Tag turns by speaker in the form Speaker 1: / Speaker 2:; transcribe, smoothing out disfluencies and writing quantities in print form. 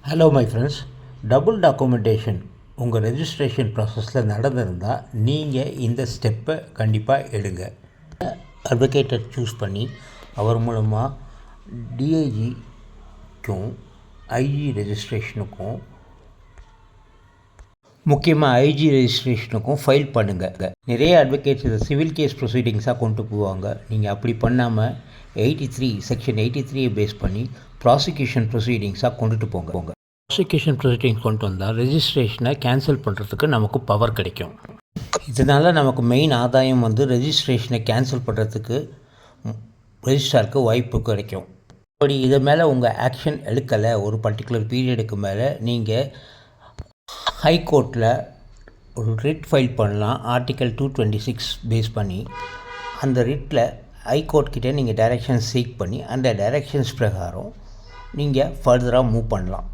Speaker 1: Hello my friends, double documentation உங்கள் registration ப்ராசஸில் நடந்திருந்தால் நீங்கள் இந்த ஸ்டெப்பை கண்டிப்பாக எடுங்க. அட்வொகேட்டை சூஸ் பண்ணி அவர் மூலமாக டிஐஜிக்கும் ஐஜி ரெஜிஸ்ட்ரேஷனுக்கும் முக்கியமாக ஐஜி ரெஜிஸ்ட்ரேஷனுக்கும் ஃபைல் பண்ணுங்கள். நிறைய அட்வொகேட்ஸ் இதை சிவில் கேஸ் ப்ரொசீடிங்ஸாக கொண்டு போவாங்க. நீங்கள் அப்படி பண்ணாமல் செக்ஷன் 83 பேஸ் பண்ணி ப்ராசிக்யூஷன் ப்ரொசீடிங்ஸாக கொண்டுட்டு போங்க. ப்ராசிக்யூஷன் ப்ரொசீடிங்ஸ் கொண்டு வந்தால் ரெஜிஸ்ட்ரேஷனை கேன்சல் பண்ணுறதுக்கு நமக்கு பவர் கிடைக்கும். இதனால் நமக்கு மெயின் ஆதாயம் ரெஜிஸ்ட்ரேஷனை கேன்சல் பண்ணுறதுக்கு ரெஜிஸ்ட்ராருக்கு வாய்ப்பு கிடைக்கும். அப்படி இதை மேலே உங்கள் ஆக்ஷன் எடுக்கலை, ஒரு பர்டிகுலர் பீரியடுக்கு மேலே நீங்கள் ஹைகோர்ட்டில் ஒரு ரிட் ஃபைல் பண்ணலாம். ஆர்டிக்கல் 226 பேஸ் பண்ணி அந்த ரிட்டில் ஹைகோர்ட்கிட்ட நீங்கள் டைரெக்ஷன்ஸ் சீக் பண்ணி அந்த டைரெக்ஷன்ஸ் பிரகாரம் நீங்கள் ஃபர்தராக மூவ் பண்ணலாம்.